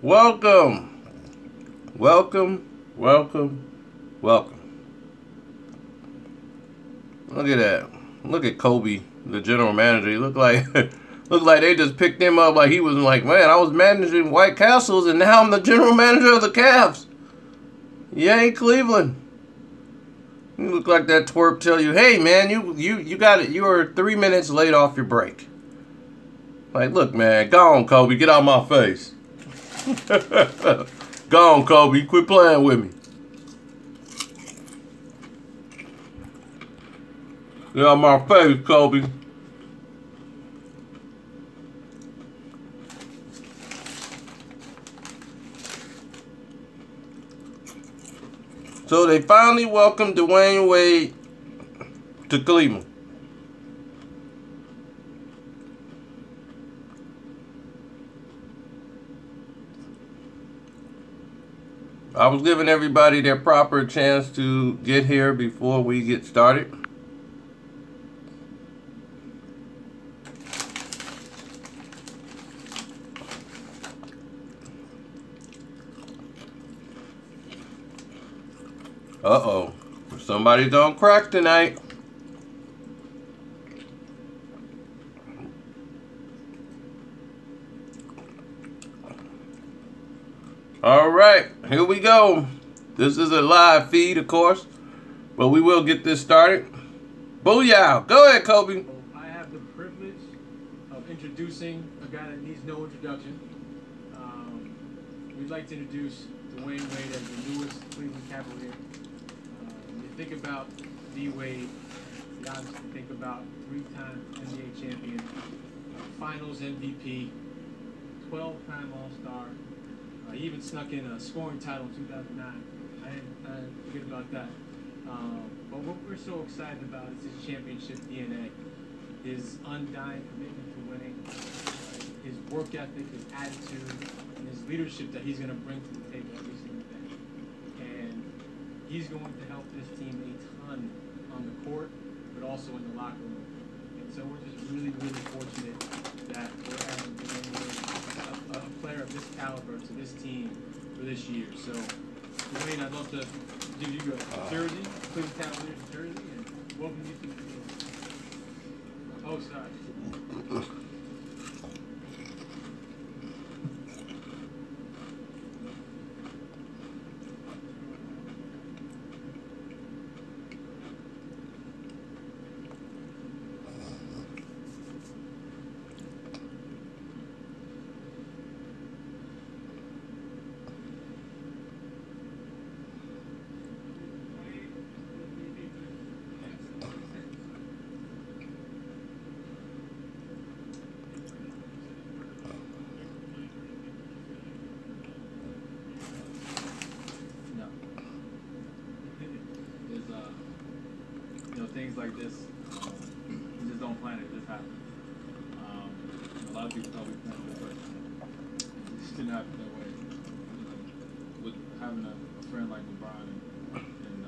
Welcome, welcome, welcome, welcome. Look at that. Look at Kobe, the general manager. He looked like looked like they just picked him up like he was like, man, I was managing White Castles and now I'm the general manager of the Cavs. Yay, Cleveland. You look like that twerp tell you, hey man, you got it. You are 3 minutes late off your break. Like, look, man, go on, Kobe, get out my face. Go on, Kobe, quit playing with me. Get out my face, Kobe. So they finally welcomed Dwyane Wade to Cleveland. I was giving everybody their proper chance to get here before we get started. Uh-oh. Somebody's on crack tonight. All right, here we go. This is a live feed, of course, but we will get this started. Booyah! Go ahead, Kobe. I have the privilege of introducing a guy that needs no introduction. We'd like to introduce Dwyane Wade as the newest Cleveland Cavalier. When you think about D. Wade, you obviously think about three-time NBA champion, Finals MVP, 12-time All-Star. He even snuck in a scoring title in 2009. I didn't forget about that. But what we're so excited about is his championship DNA, his undying commitment to winning, his work ethic, his attitude, and his leadership that he's going to bring to the table every single day. And he's going to help this team a ton on the court, but also in the locker room. And so we're just really, really fortunate that we're having a player of this caliber to this team for this year. So, Dwyane, I'd love to give you a jersey, Cleveland Cavaliers jersey, and welcome you to the team. Oh, sorry. Things like this, you just don't plan it, it just happens. A lot of people thought we planned it, but it just didn't happen that way. With having a friend like LeBron, and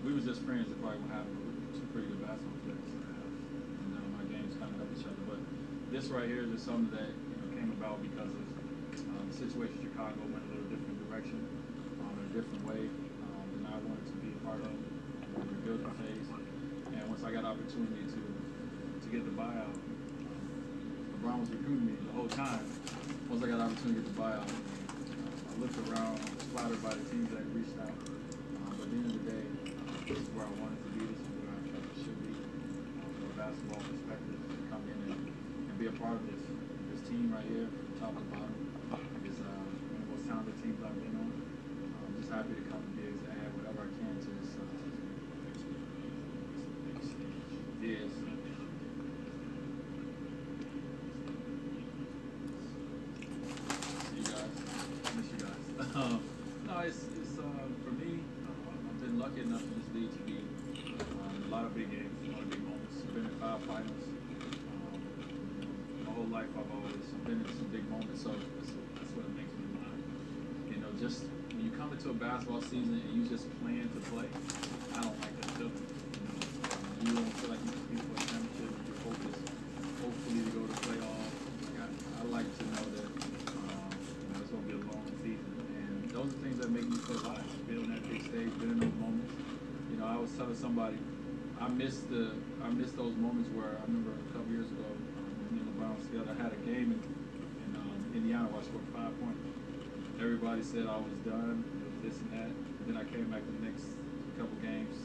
we was just friends, it probably wouldn't happen, but we're two pretty good basketball players. And my games kind of help each other. But this right here is just something that came about because of the situation in Chicago went a little different direction, in a different way, than I wanted to be a part of the rebuilding phase. And once I got opportunity to get the buyout, LeBron was recruiting me the whole time. Once I got opportunity to get the buyout, I looked around, I was flattered by the teams that reached out. But at the end of the day, this is where I wanted to be. This is where I felt it should be from a basketball perspective, to come in and be a part of this. This team right here, from top to bottom, is one of the most talented teams I've been on. I'm just happy to come and be able to add whatever I can to this. Yes. See you guys. Miss you guys. No, it's for me. I've been lucky enough in this league to be in a lot of big games, a lot of big moments. I've been in 5 finals. My whole life, I've always been in some big moments. So that's what it makes me mine. Just when you come into a basketball season and you just plan to play, I don't like that feeling. You don't feel like you compete for a championship. Your hope is hopefully to go to playoffs. I like to know that it's going to be a long backstage, been in those moments. You know, I was telling somebody, I missed those moments where I remember a couple years ago, me and LeBron was together. I had a game in Indiana where I scored 5 points. Everybody said I was done, this and that. And then I came back the next couple games,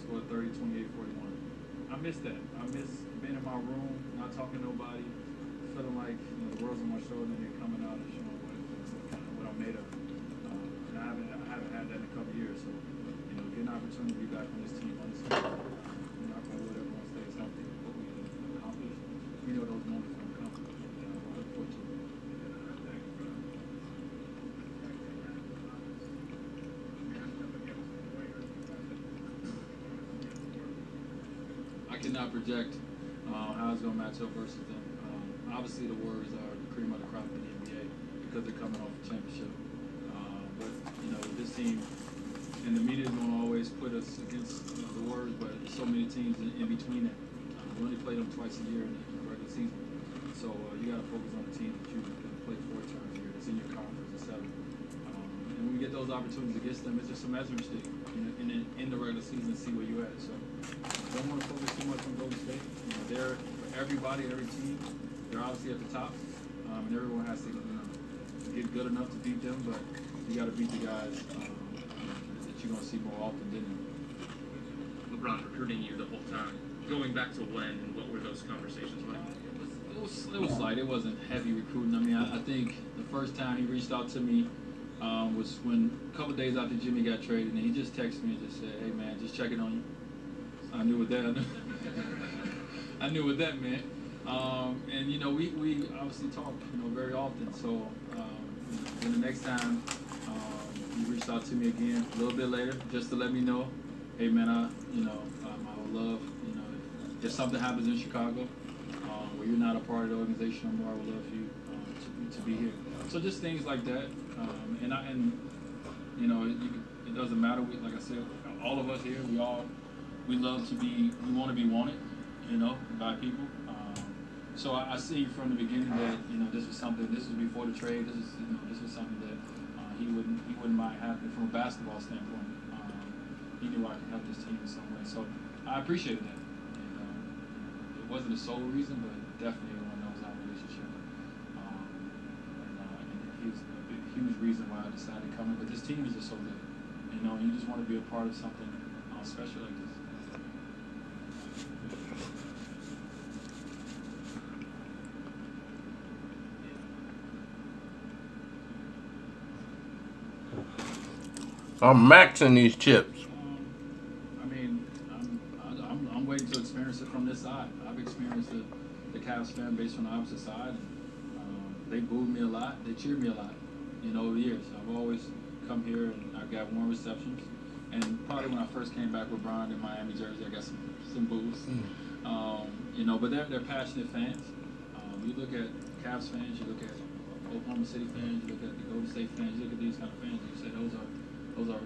scored 30, 28, 41. I miss that. I miss being in my room, not talking to nobody, feeling like the world's on my shoulder and they're coming out and showing what I'm made of. And I haven't had that in a couple years. So, get an opportunity to be back on this team, on this team. Knock on wood, everyone stays healthy. What we accomplished, we know those moments will come. And I look forward to it. I cannot project how it's going to match up versus them. Obviously, the Warriors are the cream of the crop in the NBA because they're coming off a championship. But this team, and the media is going to always put us against the Warriors, but there's so many teams in between that. We only play them twice a year in the regular season. So you got to focus on the team that you can play 4 times a year. It's in your conference, etc. And when we get those opportunities against them, it's just a measuring stick in the regular season to see where you're at. So don't want to focus too much on Golden State. They're for everybody, every team. They're obviously at the top, and everyone has to get good enough to beat them. But you got to beat the guys that you're going to see more often than them. LeBron recruiting you the whole time. Going back to when and what were those conversations like? It was light. It wasn't heavy recruiting. I mean, I think the first time he reached out to me was when a couple of days after Jimmy got traded, and he just texted me and just said, "Hey man, just checking on you." I knew what that. I knew what that meant. And we obviously talk very often. So then the next time he reached out to me again a little bit later, just to let me know, hey man, I would love if something happens in Chicago where you're not a part of the organization anymore, I would love for you to be here. So just things like that. It doesn't matter. Like I said, all of us here, we love to be, we want to be wanted, by people. So I see from the beginning that this was before the trade. This was something that he wouldn't mind happening from a basketball standpoint. He knew I could help this team in some way. So I appreciated that. And, it wasn't the sole reason, but definitely everyone knows our relationship. And he was a huge reason why I decided to come in. But this team is just so good. You just want to be a part of something special like this. I'm maxing these chips. I'm waiting to experience it from this side. I've experienced the Cavs fan base from the opposite side. They booed me a lot. They cheered me a lot. Over the years, I've always come here and I've got warm receptions. And probably when I first came back with Brian in Miami jersey, I got some boos. But they're passionate fans. You look at Cavs fans, you look at Oklahoma City fans, you look at the Golden State fans, you look at these kind of fans, and you say those are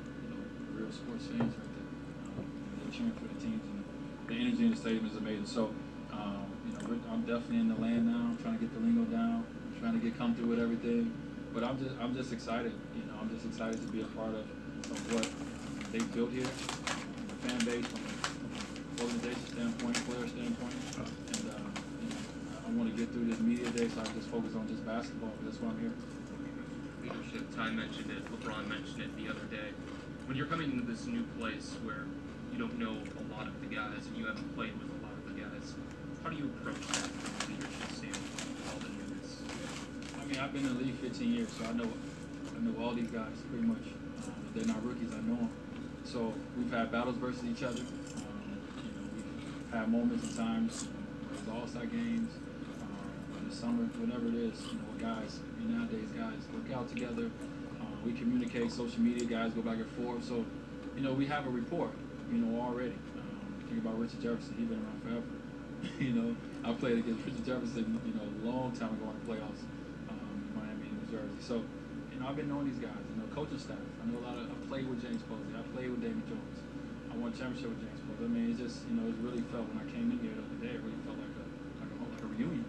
real sports fans right there. They're cheering for the teams, and the energy in the stadium is amazing. So, I'm definitely in the land now. I'm trying to get the lingo down. I'm trying to get comfortable with everything. But I'm just excited. I'm just excited to be a part of what they built here, the fan base, from an organization standpoint, player standpoint, and I want to get through this media day, so I just focus on just basketball. That's why I'm here. Leadership. Ty mentioned it. LeBron mentioned it the other day. When you're coming into this new place where you don't know a lot of the guys and you haven't played with a lot of the guys, how do you approach that from a leadership standpoint with all the newness? I've been in the league 15 years, so I know all these guys pretty much. They're not rookies. I know them. So we've had battles versus each other. We've had moments and times. There's All-Star games. In the summer, whenever it is, with guys. Nowadays, guys work out together. We communicate. Social media guys go back and forth. So, we have a rapport. Already. Think about Richard Jefferson. He's been around forever. I played against Richard Jefferson. A long time ago in the playoffs. Miami and New Jersey. So, I've been knowing these guys. Coaching staff. I played with James Posey. I played with David Jones. I won a championship with James Posey. It's just, it really felt, when I came in here the other day, it really felt like a reunion,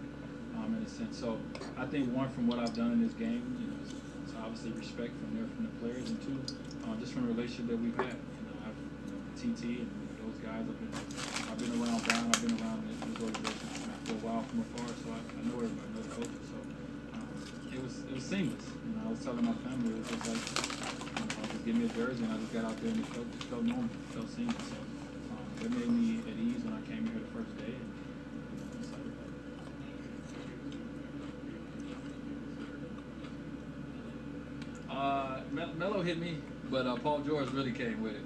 in a sense. So I think from what I've done in this game, it's obviously respect from the players, and two, just from the relationship that we've had. I've TT and those guys. I've been around Brown. I've been around this organization for a while from afar, so I know everybody, know the coaches. So it was seamless. I was telling my family, it was just like, just give me a jersey, and I just got out there and it felt normal, felt seamless. So that made me at ease when I came here the first day. And, excited about it. Melo hit me, but Paul George really came with it.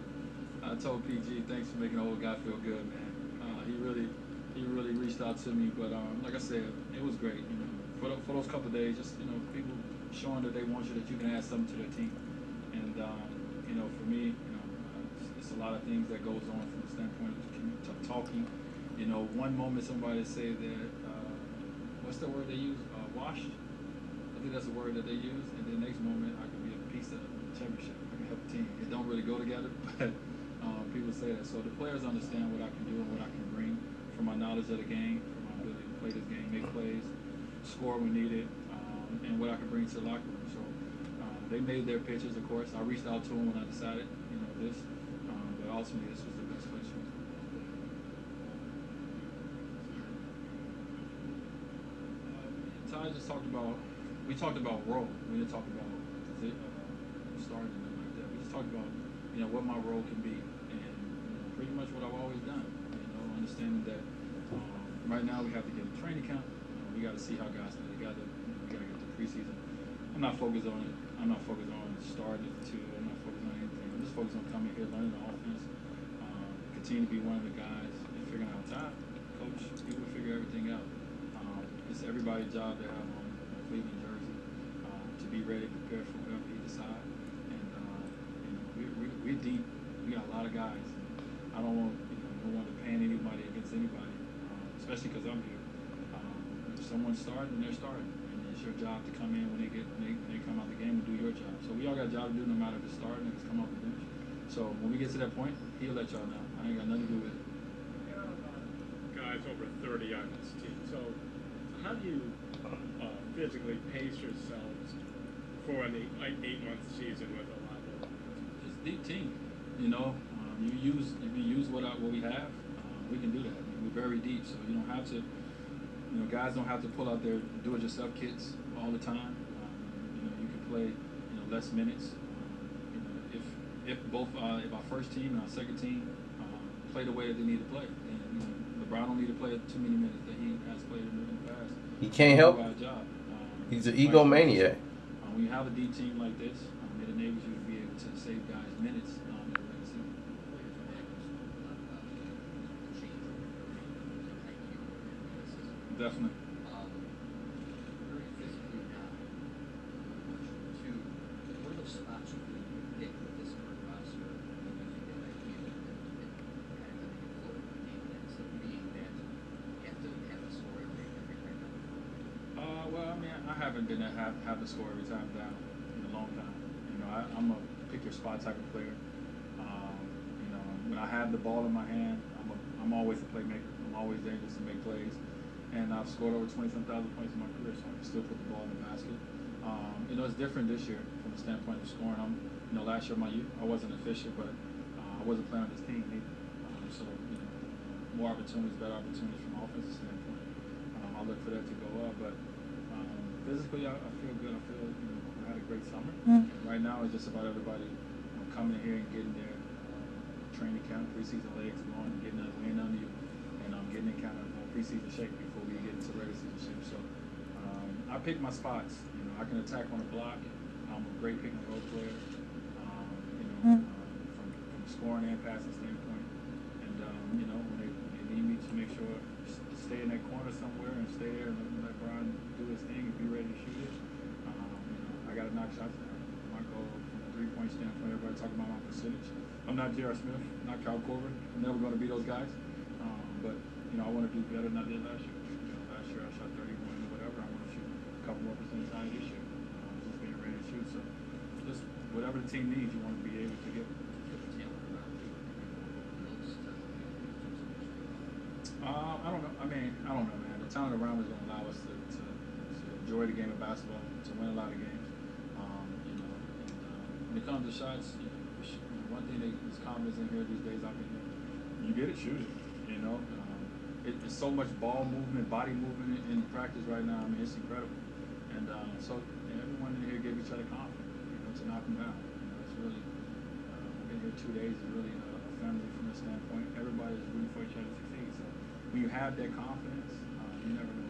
I told PG, thanks for making the old guy feel good, man. He really reached out to me, but like I said, it was great. For those couple of days, just people showing that they want you, that you can add something to their team. And for me, it's a lot of things that goes on from the standpoint of talking. One moment somebody say that what's the word they use? Washed. I think that's the word that they use. And then the next moment, I could be a piece of the championship. I can help a team. It don't really go together, but people say that. So the players understand what I can do and what I can bring from my knowledge of the game, from my ability to play this game, make plays, score when needed, and what I can bring to the locker room. So they made their pitches, of course. I reached out to them when I decided, this. But ultimately, this was the best place for me. Ty just talked about, we talked about role. We didn't talk about starting and like that. We just talked about, what my role can be, and pretty much what I've always done. Understanding that right now we have to get a training camp. We got to see how guys play together. We got to get to preseason. I'm not focused on it. I'm not focused on starting at 2. I'm not focused on anything. I'm just focused on coming here, learning the offense, continue to be one of the guys, and figuring out time. Coach, he will figure everything out. It's everybody's job to have on a Cleveland jersey, to be ready, prepared for whatever he decides. And we're deep. We got a lot of guys. I don't want to pan anybody against anybody, especially because I'm here. If someone's starting, they're starting, and it's your job to come in when they come out the game and do your job. So we all got a job to do, no matter if it's starting, if it's come off the bench. So when we get to that point, he'll let y'all know. I ain't got nothing to do with it. Guys over 30 on this team. So how do you physically pace yourselves for an 8-month season with a lot of? It's a deep team, If you use what we have, we can do that. We're very deep, so you don't have to. Guys don't have to pull out their do-it-yourself kits all the time. You can play, less minutes. If our first team and our second team play the way that they need to play, and LeBron don't need to play too many minutes that he has played in the past. He can't help. Job. He's an egomaniac. When you have a deep team like this, it enables you to be able to save guys minutes. Definitely. Very physically now. Two, what are those spots you can pick with this current roster? You think that might be and kind of having a flow of the game instead of being that you have to score every time down. Well, I haven't been at have to score every time down in a long time. I'm a pick your spot type of player. When I have the ball in my hand, I'm always a playmaker. I'm always dangerous to make plays. And I've scored over 20-some thousand points in my career, so I can still put the ball in the basket. It's different this year from the standpoint of scoring. Last year I wasn't efficient, but I wasn't playing on this team either. So more opportunities, better opportunities from an offensive standpoint. I look for that to go up, but physically I feel good. I feel I had a great summer. Right now it's just about everybody coming in here and getting their training camp, preseason legs going, and getting that wind under you, and getting in kind of preseason shape before we get into regular season shape. So I pick my spots. I can attack on the block. I'm a great pick and roll player. From scoring and passing standpoint. And when they need me to make sure stay in that corner somewhere and stay there and let Brian do his thing and be ready to shoot it. I got to knock shots down. My goal from a 3-point standpoint, everybody talking about my percentage. I'm not J.R. Smith, not Kyle Korver. I'm never going to be those guys. But I want to do better than I did last year. Last year I shot 31 or whatever. I want to shoot a couple more percentage higher this year. Just being ready to shoot. So just whatever the team needs, you want to be able to get. I don't know. I don't know, man. The talent around is going to allow us to enjoy the game of basketball, to win a lot of games. when it comes to shots, one thing that's common is in here these days. I've been here. You get it, shoot it. You know, it's so much ball movement, body movement in practice right now. I mean, it's incredible. And so everyone in here gave each other confidence, to knock them down. It's really. I've been here 2 days. It's really a family from this standpoint. Everybody's rooting for each other to succeed. So when you have that confidence, you never know.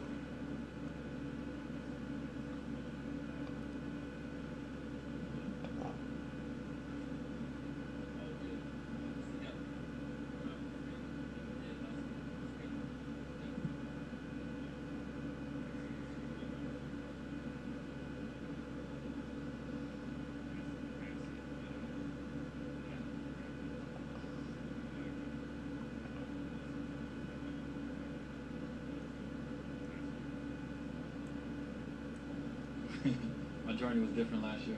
My journey was different last year.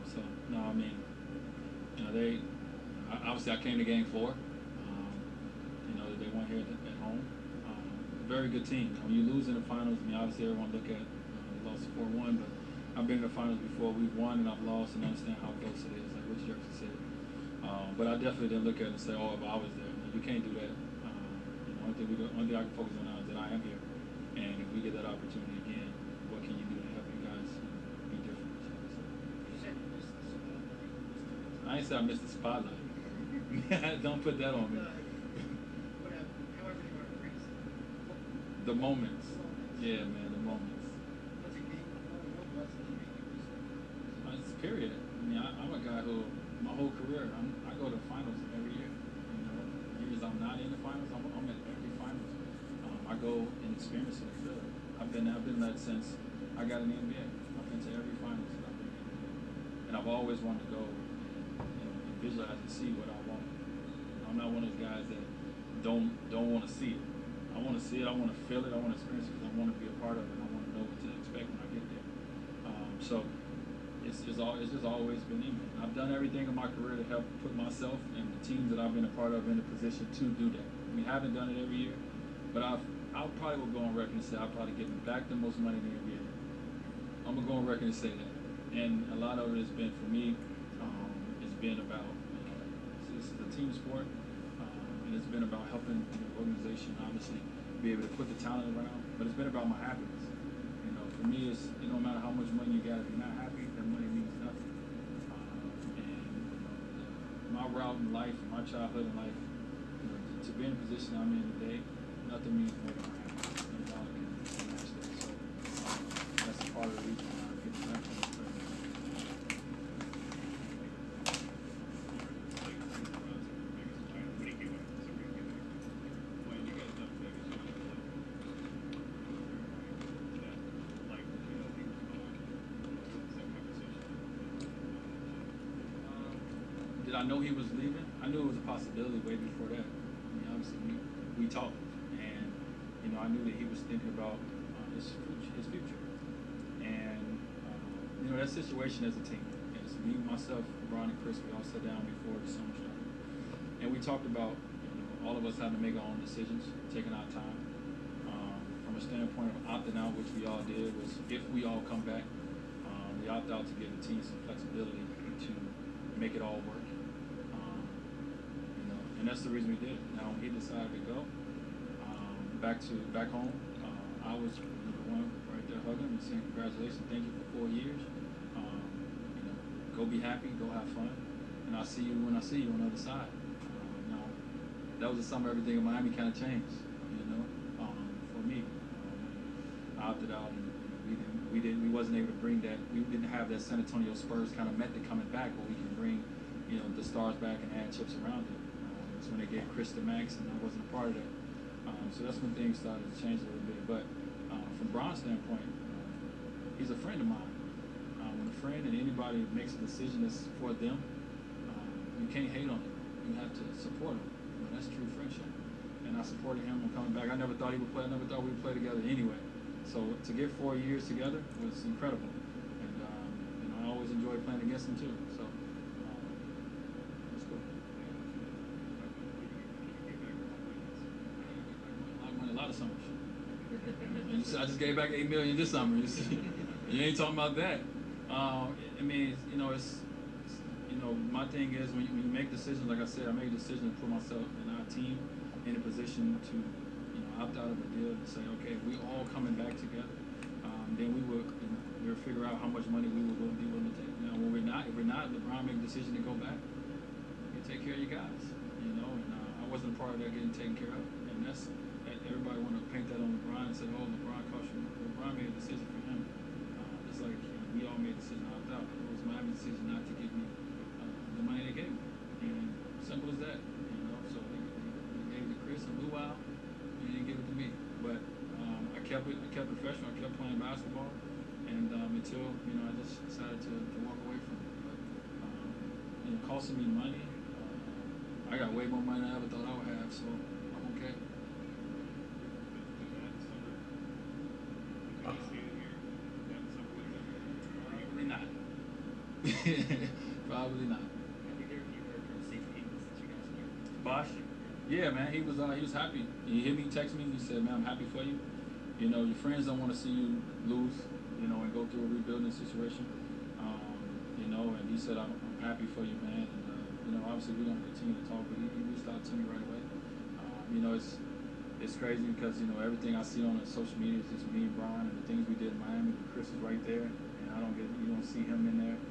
So no, I mean, they obviously I came to Game 4. They won here at home. Very good team. When you lose in the finals, I mean, obviously everyone look at they lost 4-1, but I've been in the finals before. We've won and I've lost, and understand how close it is, like Rich Jerkson said. But I definitely didn't look at it and say, oh, if I was there, you can't do that. Only thing I can focus on now is that I am here, and if we get that opportunity again, what can you do to help you guys be different? I ain't say I missed the spotlight. Don't put that on me. The moments. Yeah, man, the moments. It's period. I mean, I'm a guy who, my whole career, I go to finals every year. Years I'm not in the finals, I'm at every finals. I go and experience it and feel it. I've been that since I got in the NBA. I've been to every finals that I've been in. And I've always wanted to go and visualize and see what I want. I'm not one of those guys that don't want to see it. I want to see it, I want to feel it, I want to experience it because I want to be a part of it, and I want to know what to expect when I get there. So it's just always been in me. I've done everything in my career to help put myself and the teams that I've been a part of in a position to do that. We haven't done it every year, but I probably will go on record and say I'll probably give back the most money in the NBA. I'm going to go on record and say that. And a lot of it has been, for me, it's been about, this is a team sport. And it's been about helping the organization, obviously, be able to put the talent around. But it's been about my happiness. For me, it's no matter how much money you got, if you're not happy, that money means nothing. My route in life, my childhood in life, to be in the position I'm in today, nothing means more than my happiness. And God can match that. So that's a part of the reason why I get back from the prayer. Did I know he was leaving? I knew it was a possibility way before that. I mean, obviously, we talked, and I knew that he was thinking about his future. And that situation as a team, as me, myself, Ron, and Chris, we all sat down before the summer started, and we talked about all of us having to make our own decisions, taking our time. From a standpoint of opting out, which we all did, was if we all come back, we opt out to give the team some flexibility to make it all work. And that's the reason we did it. Now, when he decided to go back home, I was the one right there hugging him and saying, congratulations, thank you for 4 years. Go be happy, go have fun, and I'll see you when I see you on the other side. Now, that was the summer everything in Miami kind of changed, for me. I opted out, and we wasn't able to bring that. We didn't have that San Antonio Spurs kind of method coming back where we can bring, the stars back and add chips around it. That's when they gave Chris the max, and I wasn't a part of that. So that's when things started to change a little bit. But from Bron's standpoint, he's a friend of mine. When a friend and anybody makes a decision that's for them, you can't hate on it. You have to support him. That's true friendship. And I supported him on coming back. I never thought he would play. I never thought we would play together anyway. So to get 4 years together was incredible. And I always enjoyed playing against him too. So that's cool. I won a lot of summers. I just gave back $8 million this summer. You ain't talking about that. I mean, you know, my thing is when you make decisions, like I said, I made a decision to put myself and our team in a position to, you know, opt out of a deal and say, okay, we all coming back together. Then we will, you know, we'll figure out how much money we will be willing to take. Now, when if we're not, LeBron make a decision to go back. You take care of your guys, you know. And I wasn't a part of that getting taken care of, and that's everybody want to paint that on LeBron and say, oh, LeBron cost you. LeBron made a decision for him. Just like you know, we all made a decision to opt out. It was my decision not to give me the money they gave me, and simple as that, you know. So they gave it to Chris and Lou Wild, and they didn't give it to me. But I kept professional. I kept playing basketball, and until you know I just decided to walk away from it. But you know, costing me money. I got way more money than I ever thought I would have, so I'm okay. Probably not. Probably not. Bosh? Yeah, man. He was happy. He hit me, text me. He said, "Man, I'm happy for you. You know, your friends don't want to see you lose. You know, and go through a rebuilding situation. You know, and he said, I'm happy for you, man. And, you know, obviously we're gonna continue to talk, but he reached out to me right away. You know, it's crazy because you know everything I see on the social media is just me and Brian and the things we did in Miami. Chris is right there, and you don't see him in there. You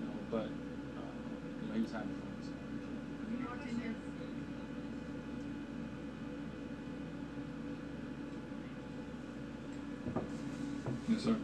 know, but you know he was happy for me. So. Yes, sir.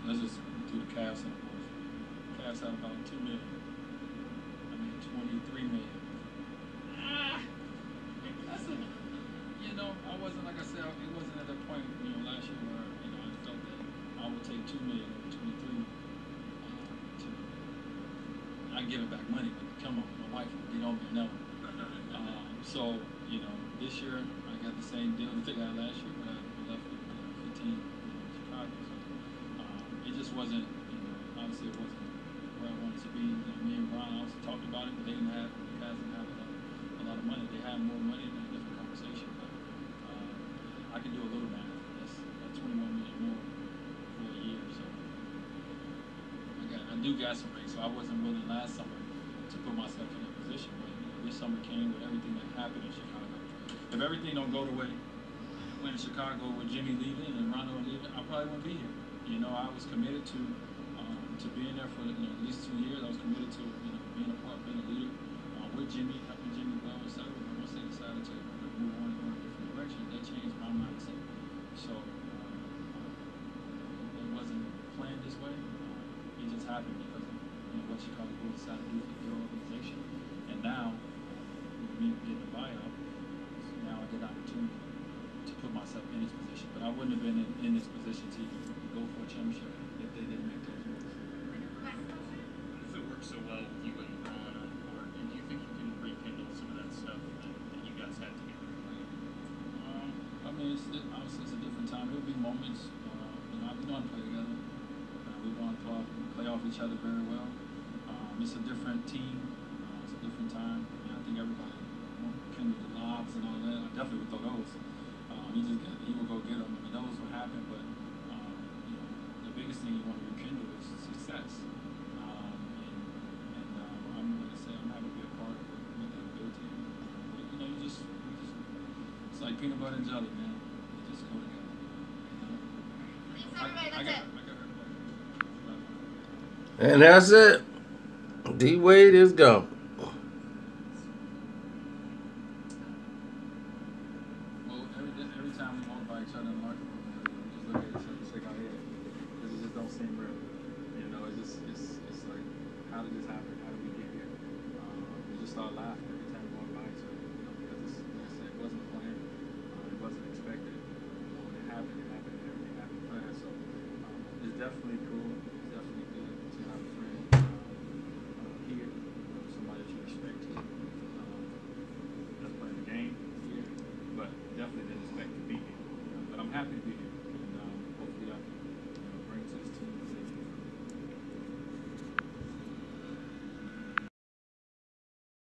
Let's just do the Cavs. Cavs had about $2 million. I mean, $23 million. That's a, you know, I wasn't like I said. It wasn't at that point, you know, last year where you know I felt that I would take $2 million over 23. I give it back money, but come on, my wife will get on me no. So you know, this year I got the same deal that I got last year, but I left with 15 Chicago. So, it just wasn't, you know, obviously it wasn't where I wanted to be. You know, me and Brian also talked about it, but the guys didn't have a lot of money. They had more money than a different conversation. But I can do a little math. That's $21 million more for a year. So I do got some rings. So I wasn't willing last summer to put myself in that position. But you know, this summer came with everything that happened in Chicago. If everything don't go the way it went in Chicago with Jimmy leaving and Rondo leaving, I probably wouldn't be here. You know, I was committed to being there for you know, at least 2 years. I was committed to you know being a part, being a leader with Jimmy, helping Jimmy well, etc. But once they decided to move on and go in a different direction, that changed my mindset. So it wasn't planned this way. It just happened because of you know what Chicago Bulls decided to do for their organization. And now, me getting a buyout, now I get an opportunity to put myself in this position. But I wouldn't have been in this position to go for a championship if they didn't make those moves. How does it work so well with you and LeBron on the court? And do you think you can rekindle some of that stuff that you guys had together? I mean, obviously it's a different time. There'll be moments, you know, we want to play together. We want to play off each other very well. It's a different team. It's a different time. I mean, I think everybody kindled the lobs and all that. I definitely would throw those. He will go get them. I mean, those will happen, but you know, the biggest thing you want to rekindle is success. I'm going to say I'm happy to be a part of it with that ability. But, you know, it's like peanut butter and jelly, man. They just go together. You know? And that's it. D Wade is gone. Every time we walk by each other in the market, we just look at each other and shake our head because it just don't seem real. You know, it's like, how did this happen? How did we get here? We just start laughing every time we walk by each other, you know, because it's, like I said, it wasn't planned, it wasn't expected. When it happened, and everything happened fast. So it's definitely cool. It's definitely good to have a friend here, somebody that you respect here. happy to be